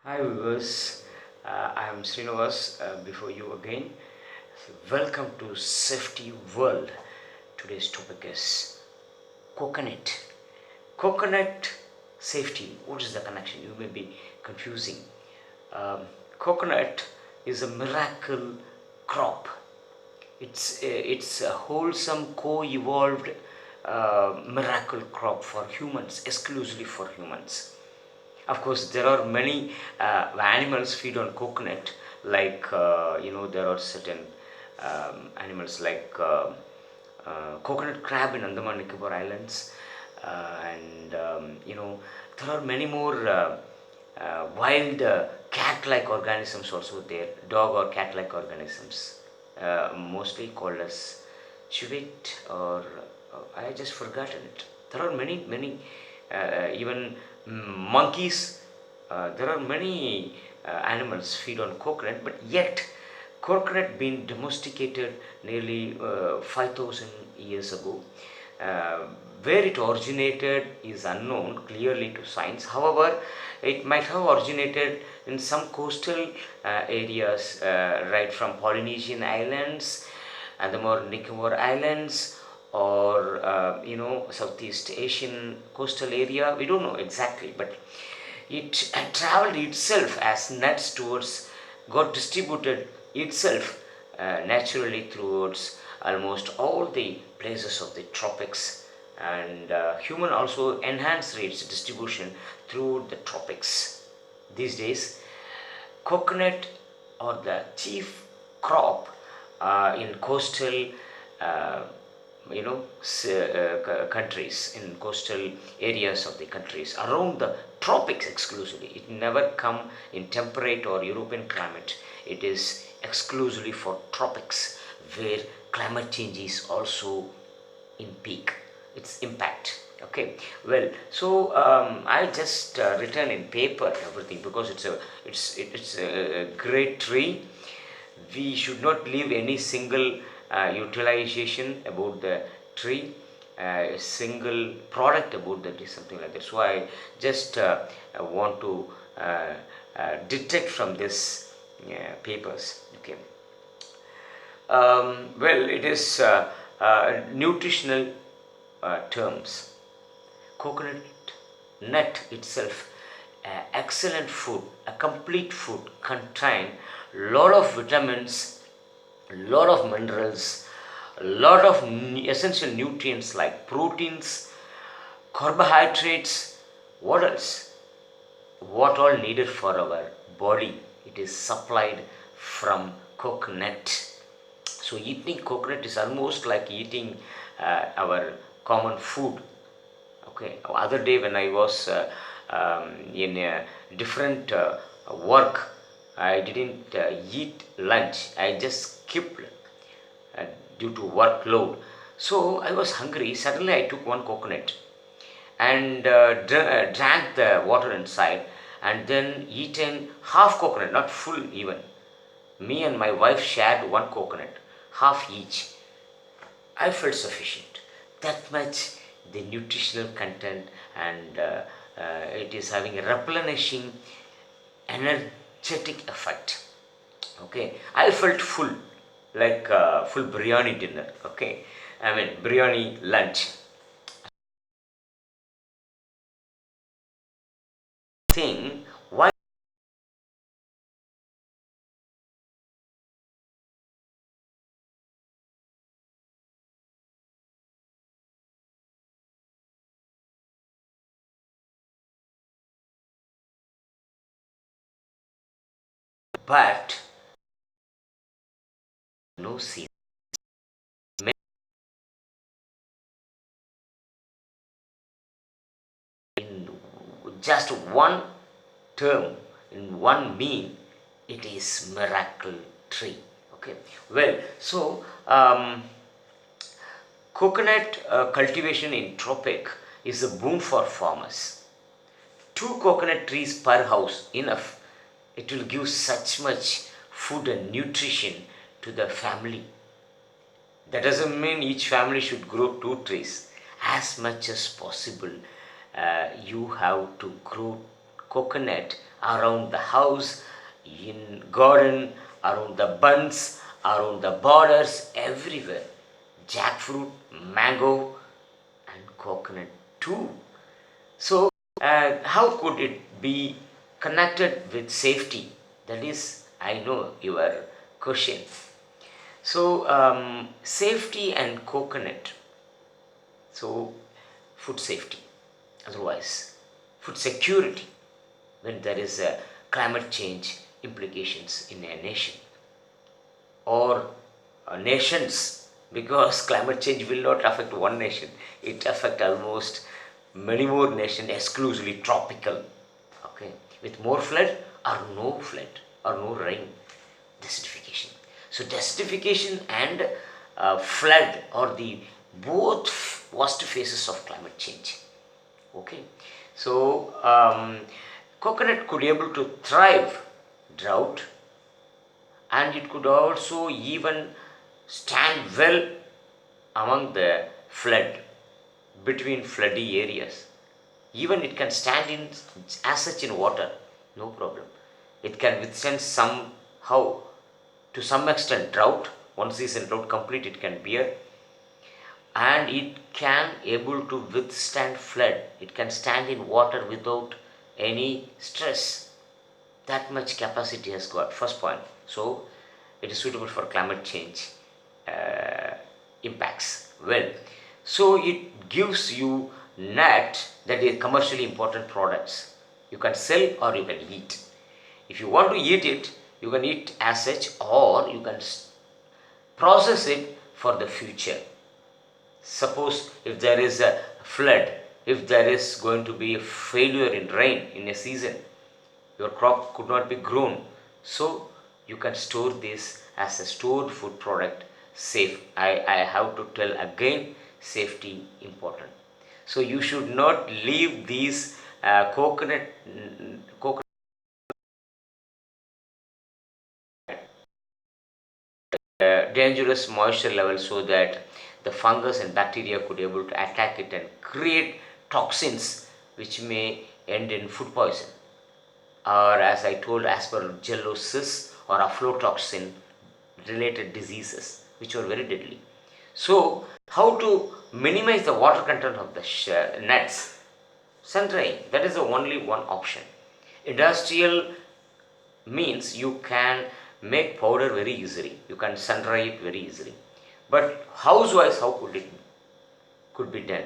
Hi viewers, I am Srinivas before you again. Welcome to Safety World. Today's topic is coconut. Coconut safety. What is the connection? You may be confusing. Um, Coconut is a miracle crop. It's a wholesome, co-evolved miracle crop for humans, exclusively for humans. Of course, there are many animals feed on coconut, like there are certain animals like coconut crab in Andaman Nicobar Islands, and there are many more wild cat-like organisms also there, dog or cat-like organisms, mostly called as civet or I just forgotten it. There are many even monkeys. There are many animals feed on coconut, but yet coconut been domesticated nearly 5,000 years ago. Uh, where it originated is unknown clearly to science. However, it might have originated in some coastal areas, right from Polynesian islands and the more Nicobar Islands, or Southeast Asian coastal area. We don't know exactly, but it traveled itself as nuts towards, got distributed itself naturally towards almost all the places of the tropics, and human also enhanced its distribution through the tropics. These days, coconut or the chief crop in coastal uh, countries, in coastal areas of the countries around the tropics exclusively. It never come in temperate or European climate. It is exclusively for tropics, where climate change is also in peak, its impact. Okay, well, so I just written in paper everything, because it's a great tree. We should not leave any single utilization about the tree, a single product about the tree, something like that. So I just want to detect from this papers. Okay. Well, it is nutritional terms. Coconut nut itself, excellent food, a complete food, contain lot of vitamins, lot of minerals, lot of essential nutrients like proteins, carbohydrates. What else? What all needed for our body? It is supplied from coconut. So eating coconut is almost like eating our common food. Okay. Other day when I was in a different work, I didn't eat lunch. I just skipped uh, due to workload. So I was hungry. Suddenly I took one coconut and drank the water inside, and then eaten half coconut, not full even. Me and my wife shared one coconut, half each. I felt sufficient. That much the nutritional content, and it is having a replenishing, energetic effect. Okay, I felt full, like full biryani dinner. Okay, I mean biryani lunch. Thing why, but no seed. In just one term, in one meal, it is miracle tree. Okay, well, so coconut cultivation in tropic is a boom for farmers. Two coconut trees per house enough. It will give such much food and nutrition to the family. That doesn't mean each family should grow two trees. As much as possible, you have to grow coconut around the house, in garden, around the buns, around the borders, everywhere. Jackfruit, mango, and coconut too. So, how could it be connected with safety? That is, I know your question. So, safety and coconut. So, food safety, otherwise, food security when there is a climate change implications in a nation or nations, because climate change will not affect one nation, it affect almost many more nations, exclusively tropical. Okay, with more flood or no flood or no rain, desertification. So desertification and flood are the both worst phases of climate change. Okay, so coconut could able to thrive drought, and it could also even stand well among the flood, between floody areas. Even it can stand in as such in water, no problem. It can withstand somehow, to some extent, drought. One season drought complete, it can bear, and it can able to withstand flood. It can stand in water without any stress. That much capacity has got. First point. So it is suitable for climate change uh, impacts well. So it gives you nut, that is commercially important products. You can sell or you can eat. If you want to eat it, you can eat as such, or you can process it for the future. Suppose if there is a flood, if there is going to be a failure in rain in a season, your crop could not be grown. So you can store this as a stored food product safe. I have to tell again, safety important. So you should not leave these coconut dangerous moisture level, so that the fungus and bacteria could able to attack it and create toxins which may end in food poison, or as I told, aspergillosis or aflatoxin related diseases which are very deadly. So, how to minimize the water content of the nuts? Sun drying, that is the only one option. Industrial means you can make powder very easily, you can sun dry it very easily. But house-wise, how could be done?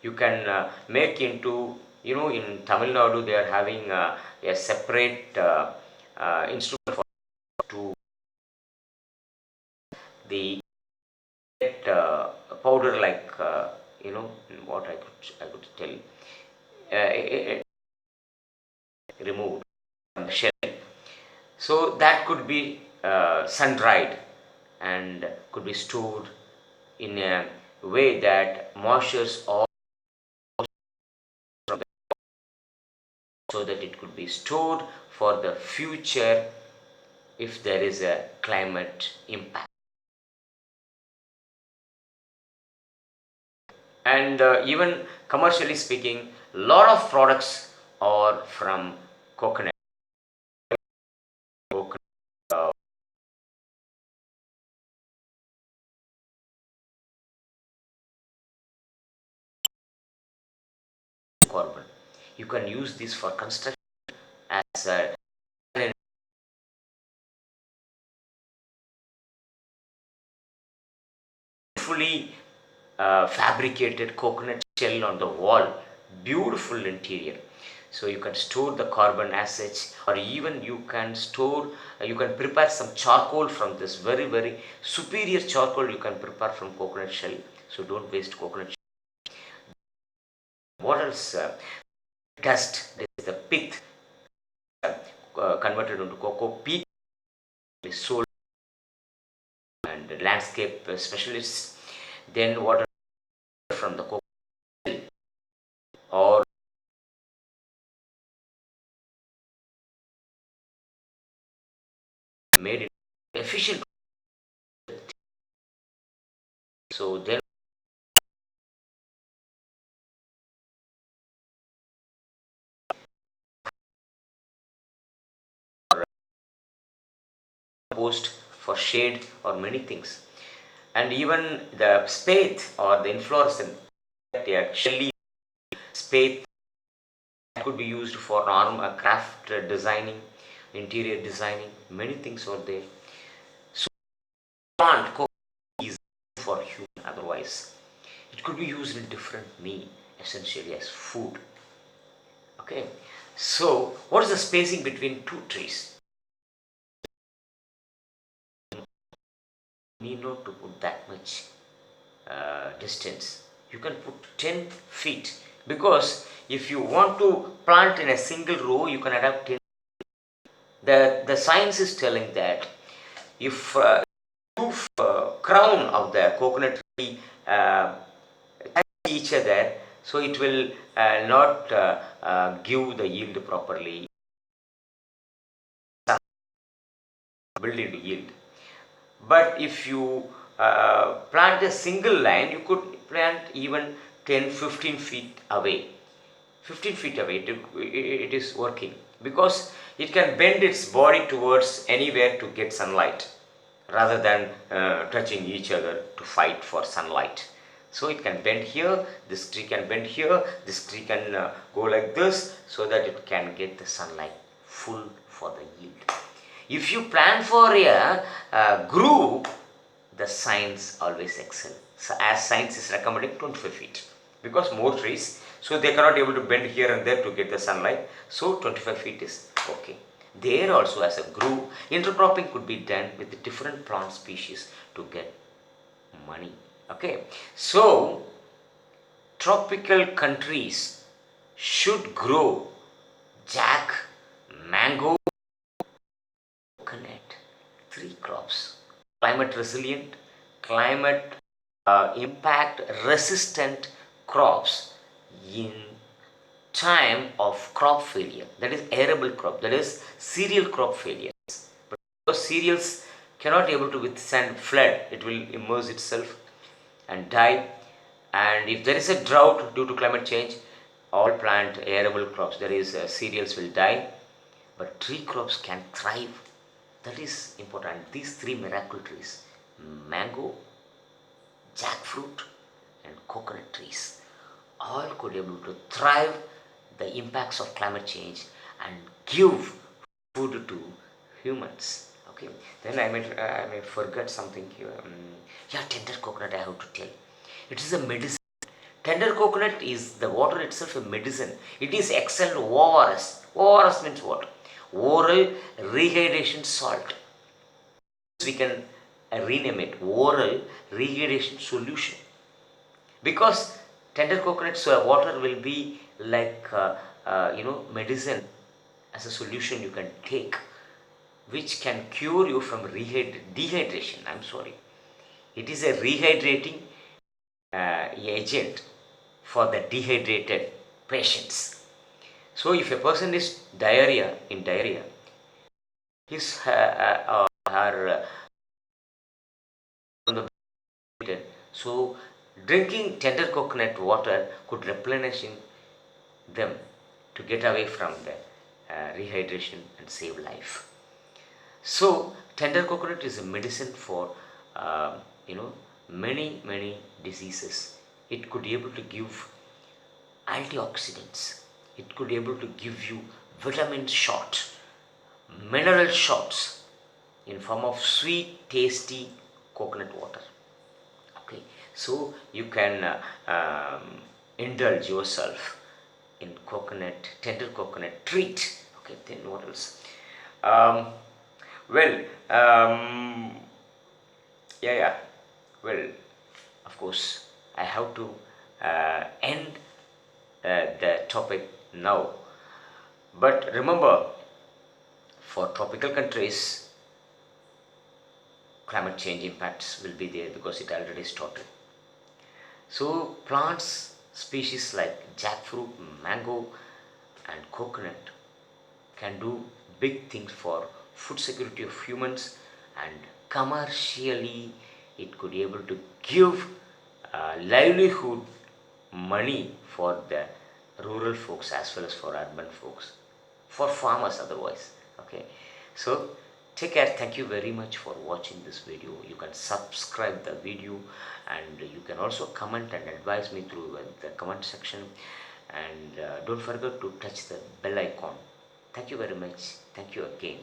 You can make into, in Tamil Nadu they are having a separate instrument for to the powder, like what I could tell, removed from the shell. So that could be sun dried and could be stored in a way that moistures all, so that it could be stored for the future if there is a climate impact. And even commercially speaking, lot of products are from coconut. Coconut carbon. You can use this for construction as a fully fabricated coconut shell on the wall, beautiful interior. So you can store the carbon as such, or even you can store, you can prepare some charcoal from this, very very superior charcoal you can prepare from coconut shell. So don't waste coconut shell. What else? Dust, this is the pith converted into cocoa peat, is sold, and landscape specialists. Then water from the cocoa, or made it efficient. So then compost, for shade, or many things. And even the spathe or the inflorescence, yeah, shelly spathe could be used for craft designing, interior designing, many things are there. So plant is for human, otherwise it could be used in different meal, essentially as food. Okay, so what is the spacing between two trees? You need not to put that much distance. You can put 10 feet, because if you want to plant in a single row, you can adapt 10. The science is telling that if crown of the coconut tree touch each other, so it will not give the yield properly, build into yield. But if you plant a single line, you could plant even 10-15 feet away. 15 feet away, it is working, because it can bend its body towards anywhere to get sunlight, rather than touching each other to fight for sunlight. So it can bend here, this tree can bend here, this tree can go like this, so that it can get the sunlight full for the yield. If you plan for a group, the science always excel. So as science is recommending 25 feet, because more trees, so they cannot able to bend here and there to get the sunlight. So 25 feet is okay. There also, as a group, intercropping could be done with the different plant species to get money. Okay, so tropical countries should grow jack, mango, coconut, three crops. Climate resilient, climate impact resistant crops in time of crop failure, that is arable crop, that is cereal crop failure. Because cereals cannot able to withstand flood, it will immerse itself and die. And if there is a drought due to climate change, all plant arable crops, that is cereals, will die, but tree crops can thrive. That is important. These three miracle trees, mango, jackfruit, and coconut trees, all could able to thrive the impacts of climate change and give food to humans. Okay, then I may forget something here. Yeah, tender coconut, I have to tell. It is a medicine. Tender coconut is the water itself a medicine. It is excellent ORS. ORS means what? Oral rehydration salt. We can rename it oral rehydration solution, because tender coconut water will be like medicine, as a solution you can take, which can cure you from dehydration. I'm sorry, it is a rehydrating agent for the dehydrated patients. So if a person is diarrhea, his her on the so drinking tender coconut water could replenish them to get away from the rehydration and save life. So tender coconut is a medicine for many diseases. It could be able to give antioxidants. It could be able to give you vitamin shot, mineral shots in form of sweet, tasty coconut water. Okay, so you can indulge yourself in tender coconut treat. Okay, then what else? Um, well, yeah. Well, of course, I have to end the topic now. But remember, for tropical countries, climate change impacts will be there, because it already started. So plants species like jackfruit, mango, and coconut can do big things for food security of humans, and commercially it could be able to give livelihood money for the rural folks as well as for urban folks, for farmers otherwise. Okay, so Take care. Thank you very much for watching this video. You can subscribe the video, and you can also comment and advise me through the comment section, and don't forget to touch the bell icon. Thank you very much. Thank you again.